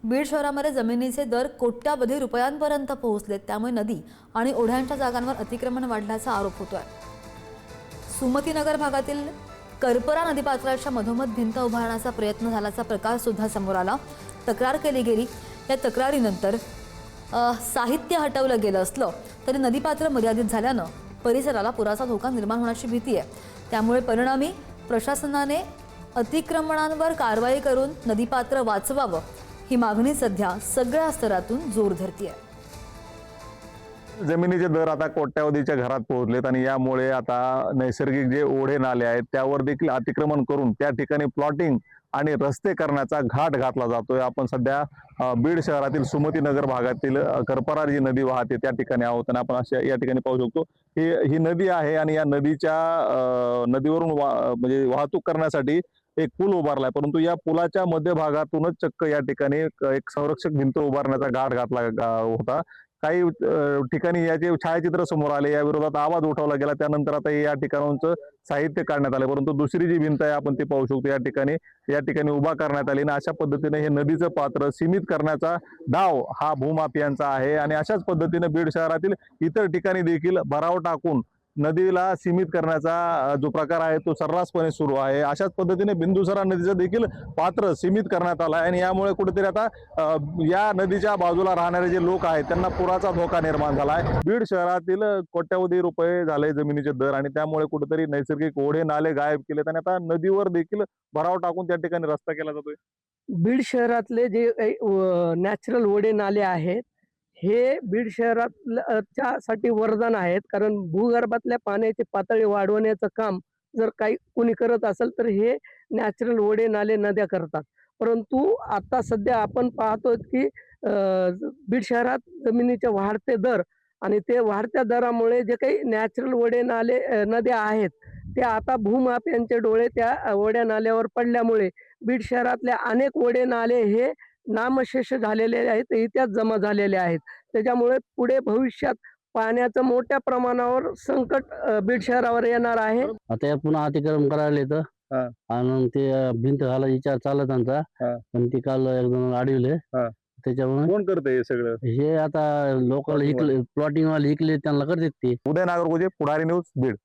बीड शहरामध्ये जमिनीचे दर कोट्यावधी रुपयांपर्यंत पोहोचलेत। त्यामुळे नदी आणि ओढ्यांच्या जागांवर अतिक्रमण वाढल्याचा आरोप होतोय। सुमतीनगर भागातील करपरा नदीपात्राच्या मधोमध भिंत उभारण्याचा प्रयत्न झाल्याचा प्रकार सुद्धा समोर आला। तक्रार केली गेली। या तक्रारीनंतर साहित्य हटवलं गेलं असलं तरी नदीपात्र मर्यादित झाल्यानं परिसराला पुराचा धोका निर्माण होण्याची भीती आहे। त्यामुळे परिणामी प्रशासनाने अतिक्रमणांवर कारवाई करून नदीपात्र वाचवावं ही मागणी सध्या सगळ्या स्तरातून जोर धरतीये। जमिनीचे दर आता कोट्यावधीच्या घरात पोहोचलेत आणि यामुळे आता नैसर्गिक जे ओढे नाले आहेत त्यावर देखील अतिक्रमण करून त्या ठिकाणी प्लॉटिंग आणि रस्ते करण्याचा घाट घातला जातोय। आपण सध्या बीड शहरातील सुमतीनगर भागातील करपरा जी नदी वाहते त्या ठिकाणी आहोत आणि आपण अशा या ठिकाणी पाहू शकतो ही नदी आहे आणि या नदीच्या नदीवरून म्हणजे वाहतूक करण्यासाठी एक पूल उभारलाय, परंतु या पुलाच्या मध्यभागातूनच चक्क या ठिकाणी एक संरक्षक भिंत उभारण्याचा घाट घातला होता। काही ठिकाणी याचे छायाचित्र समोर आले, या विरोधात आवाज उठवला गेला। त्यानंतर आता या ठिकाणांचं साहित्य काढण्यात आलं, परंतु दुसरी जी भिंत आहे आपण ती पाहू शकतो या ठिकाणी उभा करण्यात आली आणि अशा पद्धतीने हे नदीचं पात्र सीमित करण्याचा डाव हा भूमाफियांचा आहे। आणि अशाच पद्धतीने बीड शहरातील इतर ठिकाणी देखील भराव टाकून नदीला सीमित करण्याचा जो प्रकार आहे तो सर्रासपणे सुरू आहे। अशाच पद्धतीने बिंदुसरा नदीचं देखील पात्र सीमित करण्यात आलं आहे आणि यामुळे कुठेतरी आता या नदीच्या बाजूला राहणारे जे लोक आहेत त्यांना पुराचा धोका निर्माण झाला आहे। बीड शहरातील कोट्यावधी रुपये झाले जमिनीचे दर आणि त्यामुळे कुठेतरी नैसर्गिक ओढे नाले गायब केलेत आणि आता नदीवर देखील भराव टाकून त्या ठिकाणी रस्ता केला जातोय। बीड शहरातले जे नॅचरल ओढे नाले आहेत हे बीड शहराच्या साठी वरदान आहेत, कारण भूगर्भातल्या पाण्याची पातळी वाढवण्याचं काम जर काही कोणी करत असेल तर हे नॅचरल ओढे नाले नद्या करतात। परंतु आता सध्या आपण पाहतो की बीड शहरात जमिनीचे वाढते दर आणि ते वाढत्या दरामुळे जे काही नॅचरल ओढे नाले नद्या आहेत त्या आता भूमाफियांचे डोळे त्या ओढ्या नाल्यावर पडल्यामुळे बीड शहरातले अनेक ओढे नाले हे नामशेष झालेले आहेत, इतिहास जमा झालेले आहेत। त्याच्यामुळे पुढे भविष्यात पाण्याचं मोठ्या प्रमाणावर संकट बीड शहरावर येणार आहे। आता या पुन्हा अतिक्रमण करायला येतं आणि ते भिंत घालायचा विचार चालला त्यांचा, पण ते काल एकदम अडवले। त्याच्यामुळे कोण करते हे सगळं? हे आता लोकल प्लॉटिंग वाले इकले त्यांना करतात ते। उदय नागरगोजे, पुढारी न्यूज, बीड।